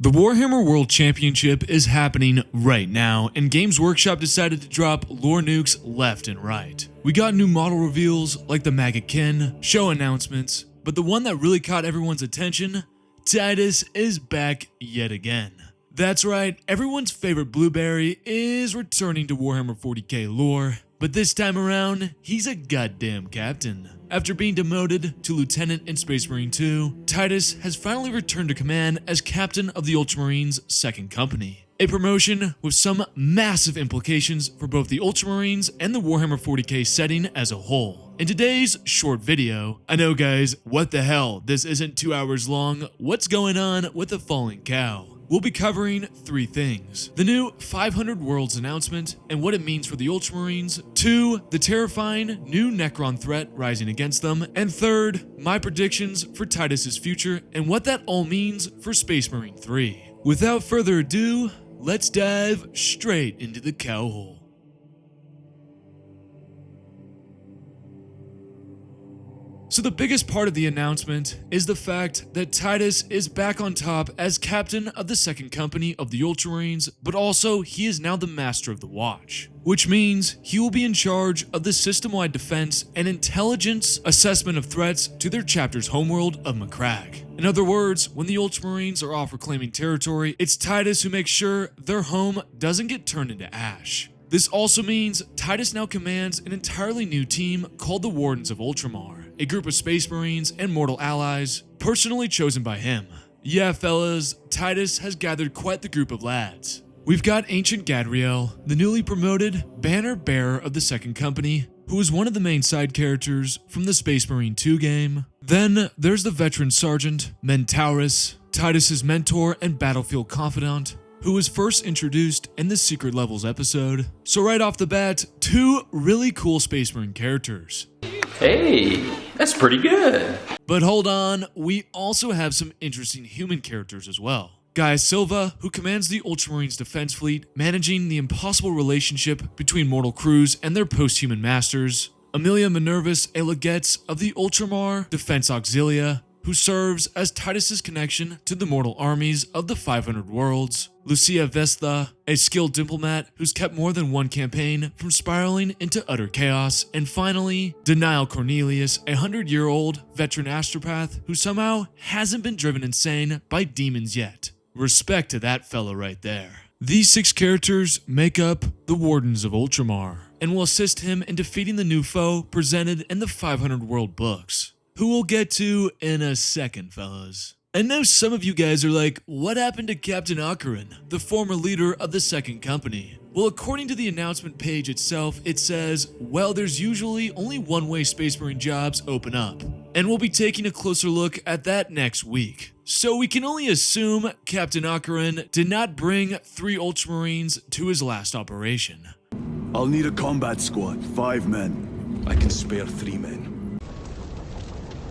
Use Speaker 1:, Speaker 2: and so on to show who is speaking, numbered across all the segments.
Speaker 1: The Warhammer World Championship is happening right now, and Games Workshop decided to drop lore nukes left and right. We got new model reveals like the Maggot-Kin, show announcements, but the one that really caught everyone's attention, Titus is back yet again. That's right, everyone's favorite blueberry is returning to Warhammer 40k lore, but this time around, he's a goddamn captain. After being demoted to Lieutenant in Space Marine 2, Titus has finally returned to command as captain of the Ultramarines' 2nd Company. A promotion with some massive implications for both the Ultramarines and the Warhammer 40k setting as a whole. In today's short video, I know guys, what the hell, this isn't 2 hours long, what's going on with the falling cow? We'll be covering 3 things: the new 500 Worlds announcement and what it means for the Ultramarines, 2, the terrifying new Necron threat rising against them, and 3rd, my predictions for Titus's future and what that all means for Space Marine 3. Without further ado, let's dive straight into the cow hole. So the biggest part of the announcement is the fact that Titus is back on top as captain of the 2nd Company of the Ultramarines, but also he is now the master of the Watch, which means he will be in charge of the system-wide defense and intelligence assessment of threats to their chapter's homeworld of Macragge. In other words, when the Ultramarines are off reclaiming territory, it's Titus who makes sure their home doesn't get turned into ash. This also means Titus now commands an entirely new team called the Wardens of Ultramar, a group of Space Marines and mortal allies personally chosen by him. Yeah fellas, Titus has gathered quite the group of lads. We've got Ancient Gadriel, the newly promoted banner bearer of the 2nd Company, who is one of the main side characters from the Space Marine 2 game. Then there's the veteran Sergeant, Mentauris, Titus's mentor and battlefield confidant, who was first introduced in the Secret Levels episode. So right off the bat, 2 really cool Space Marine characters.
Speaker 2: Hey, that's pretty good.
Speaker 1: But hold on, we also have some interesting human characters as well. Guy Silva, who commands the Ultramarines defense fleet, managing the impossible relationship between mortal crews and their post-human masters. Amelia Minervis, a Legates of the Ultramar Defense Auxilia, who serves as Titus's connection to the mortal armies of the 500 Worlds. Lucia Vesta, a skilled diplomat who's kept more than one campaign from spiraling into utter chaos. And finally, Denial Cornelius, a 100-year-old veteran astropath who somehow hasn't been driven insane by demons yet. Respect to that fella right there. These 6 characters make up the Wardens of Ultramar and will assist him in defeating the new foe presented in the 500 World books, who we'll get to in a second, fellas. I know some of you guys are like, what happened to Captain Akarin, the former leader of the 2nd Company? Well, according to the announcement page itself, it says, well, there's usually only one-way Space Marine jobs open up, and we'll be taking a closer look at that next week. So we can only assume Captain Akarin did not bring 3 Ultramarines to his last operation.
Speaker 3: I'll need a combat squad, 5 men. I can spare 3 men.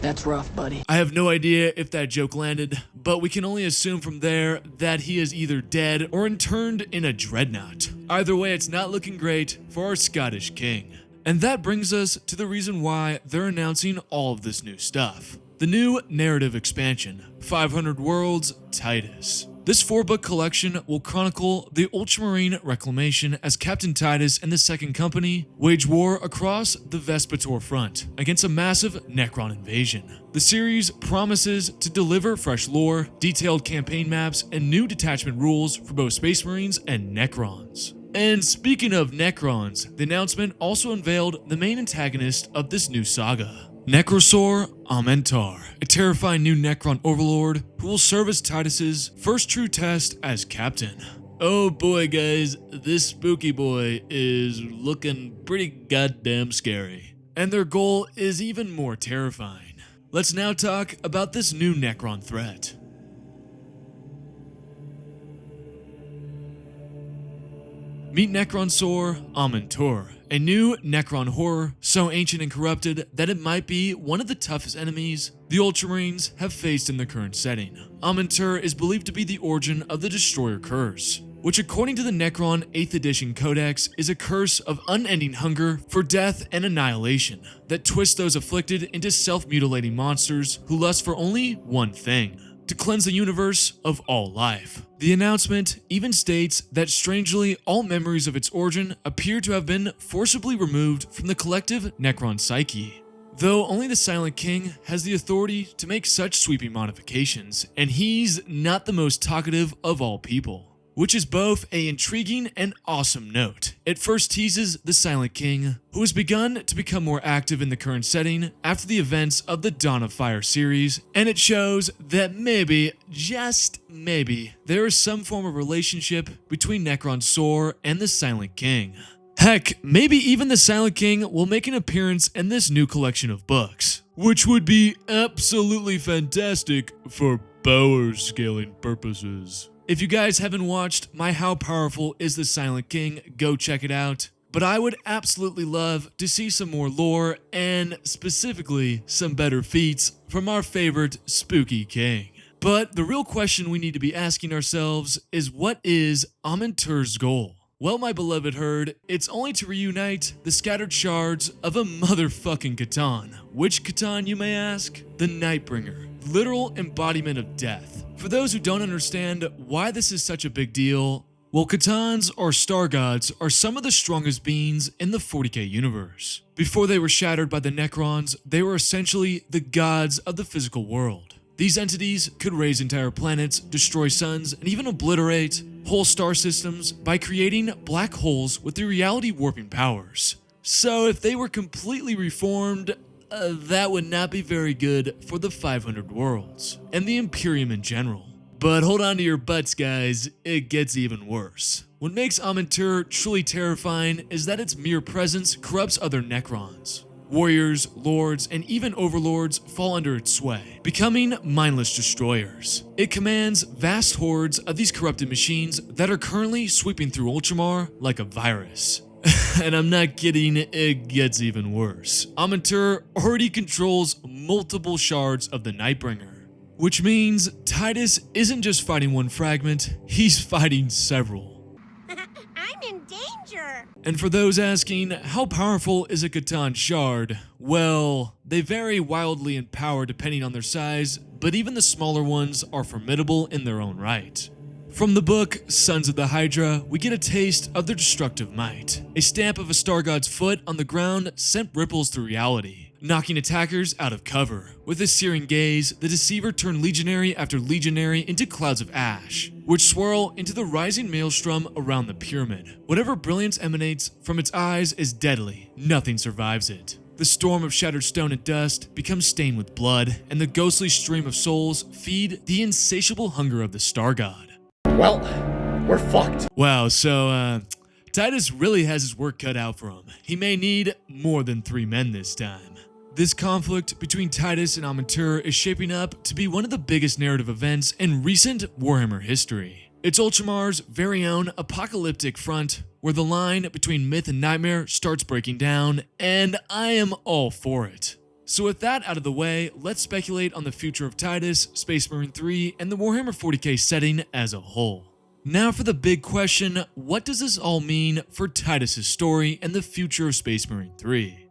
Speaker 4: That's rough, buddy.
Speaker 1: I have no idea if that joke landed, but we can only assume from there that he is either dead or interned in a dreadnought. Either way, it's not looking great for our Scottish king. And that brings us to the reason why they're announcing all of this new stuff. The new narrative expansion, 500 Worlds Titus. This 4-book collection will chronicle the Ultramarine reclamation as Captain Titus and the 2nd Company wage war across the Vespator front against a massive Necron invasion. The series promises to deliver fresh lore, detailed campaign maps, and new detachment rules for both Space Marines and Necrons. And speaking of Necrons, the announcement also unveiled the main antagonist of this new saga, Nekrosor Ammentar, a terrifying new Necron overlord who will serve as Titus's first true test as captain. Oh boy guys, this spooky boy is looking pretty goddamn scary. And their goal is even more terrifying. Let's now talk about this new Necron threat. Meet Nekrosor Ammentar, a new Necron horror so ancient and corrupted that it might be one of the toughest enemies the Ultramarines have faced in the current setting. Ammentar is believed to be the origin of the Destroyer Curse, which according to the Necron 8th edition Codex is a curse of unending hunger for death and annihilation that twists those afflicted into self-mutilating monsters who lust for only one thing: to cleanse the universe of all life. The announcement even states that strangely, all memories of its origin appear to have been forcibly removed from the collective Necron psyche. Though only the Silent King has the authority to make such sweeping modifications, and he's not the most talkative of all people. Which is both an intriguing and awesome note. It first teases the Silent King, who has begun to become more active in the current setting after the events of the Dawn of Fire series, and it shows that maybe, just maybe, there is some form of relationship between Nekrosor and the Silent King. Heck, maybe even the Silent King will make an appearance in this new collection of books, which would be absolutely fantastic for power scaling purposes. If you guys haven't watched my How Powerful is the Silent King, go check it out. But I would absolutely love to see some more lore and specifically some better feats from our favorite spooky king. But the real question we need to be asking ourselves is, what is Ammentar's goal? Well, my beloved herd, it's only to reunite the scattered shards of a motherfucking Catan. Which Catan, you may ask? The Nightbringer, literal embodiment of death. For those who don't understand why this is such a big deal, well, Catans or Star Gods are some of the strongest beings in the 40k universe. Before they were shattered by the Necrons, they were essentially the gods of the physical world. These entities could raise entire planets, destroy suns, and even obliterate whole star systems by creating black holes with their reality warping powers. So if they were completely reformed, that would not be very good for the 500 worlds, and the Imperium in general. But hold on to your butts, guys, it gets even worse. What makes Ammentar truly terrifying is that its mere presence corrupts other Necrons. Warriors, lords, and even overlords fall under its sway, becoming mindless destroyers. It commands vast hordes of these corrupted machines that are currently sweeping through Ultramar like a virus. And I'm not kidding, it gets even worse. Ammentar already controls multiple shards of the Nightbringer, which means Titus isn't just fighting one fragment, he's fighting several.
Speaker 5: I'm in danger!
Speaker 1: And for those asking, how powerful is a Catan shard? Well, they vary wildly in power depending on their size, but even the smaller ones are formidable in their own right. From the book Sons of the Hydra, we get a taste of their destructive might. A stamp of a star god's foot on the ground sent ripples through reality, knocking attackers out of cover. With his searing gaze, the deceiver turned legionary after legionary into clouds of ash, which swirl into the rising maelstrom around the pyramid. Whatever brilliance emanates from its eyes is deadly, nothing survives it. The storm of shattered stone and dust becomes stained with blood, and the ghostly stream of souls feed the insatiable hunger of the star god.
Speaker 6: Well, we're fucked.
Speaker 1: Wow, so Titus really has his work cut out for him. He may need more than 3 men this time. This conflict between Titus and Ammentar is shaping up to be one of the biggest narrative events in recent Warhammer history. It's Ultramar's very own apocalyptic front, where the line between myth and nightmare starts breaking down, and I am all for it. So with that out of the way, let's speculate on the future of Titus, Space Marine 3, and the Warhammer 40k setting as a whole. Now for the big question, what does this all mean for Titus' story and the future of Space Marine 3?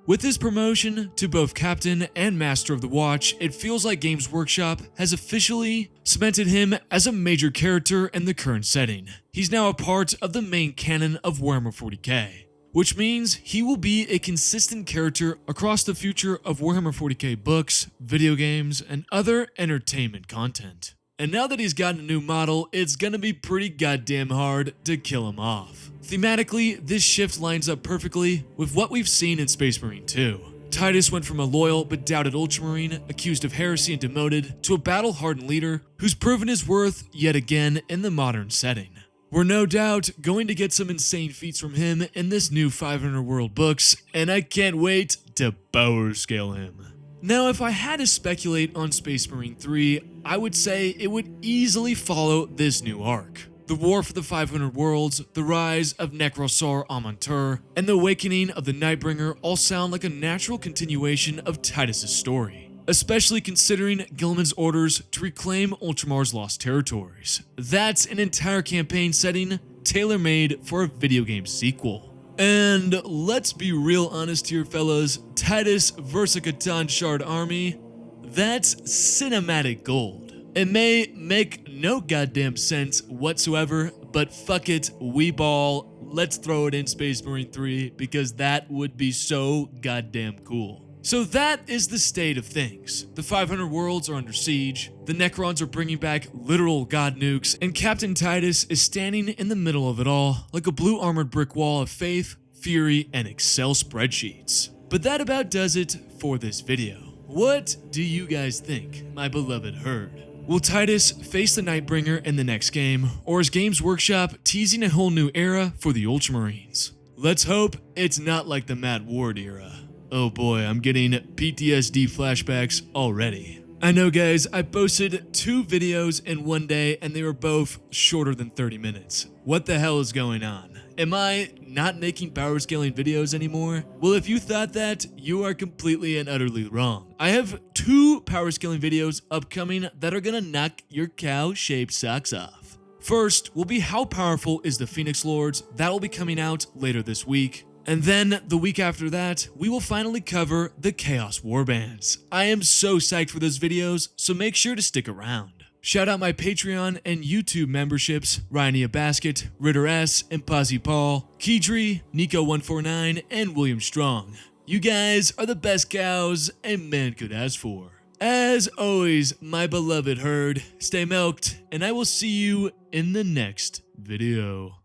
Speaker 1: With his promotion to both Captain and Master of the Watch, it feels like Games Workshop has officially cemented him as a major character in the current setting. He's now a part of the main canon of Warhammer 40k, which means he will be a consistent character across the future of Warhammer 40k books, video games, and other entertainment content. And now that he's gotten a new model, it's gonna be pretty goddamn hard to kill him off. Thematically, this shift lines up perfectly with what we've seen in Space Marine 2. Titus went from a loyal but doubted Ultramarine, accused of heresy and demoted, to a battle-hardened leader who's proven his worth yet again in the modern setting. We're no doubt going to get some insane feats from him in this new 500 World books, and I can't wait to power scale him. Now, if I had to speculate on Space Marine 3, I would say it would easily follow this new arc. The War for the 500 Worlds, the rise of Nekrosor Ammentar, and the awakening of the Nightbringer all sound like a natural continuation of Titus' story, especially considering Guilliman's orders to reclaim Ultramar's lost territories. That's an entire campaign setting tailor-made for a video game sequel. And let's be real honest here, fellas. Titus versus Catan Shard Army, that's cinematic gold. It may make no goddamn sense whatsoever, but fuck it, we ball. Let's throw it in Space Marine 3 because that would be so goddamn cool. So that is the state of things. The 500 worlds are under siege, the Necrons are bringing back literal god nukes, and Captain Titus is standing in the middle of it all like a blue armored brick wall of faith, fury, and Excel spreadsheets. But that about does it for this video. What do you guys think, my beloved herd? Will Titus face the Nightbringer in the next game, or is Games Workshop teasing a whole new era for the Ultramarines? Let's hope it's not like the Matt Ward era. Oh boy, I'm getting PTSD flashbacks already. I know guys, I posted 2 videos in one day and they were both shorter than 30 minutes. What the hell is going on? Am I not making power scaling videos anymore? Well, if you thought that, you are completely and utterly wrong. I have 2 power scaling videos upcoming that are gonna knock your cow-shaped socks off. First will be how powerful is the Phoenix Lords. That will be coming out later this week. And then the week after that, we will finally cover the Chaos Warbands. I am so psyched for those videos, so make sure to stick around. Shout out my Patreon and YouTube memberships, Ryania Basket, Ritter S, and Posy Paul, Keydree, Nico149, and William Strong. You guys are the best cows a man could ask for. As always, my beloved herd, stay milked, and I will see you in the next video.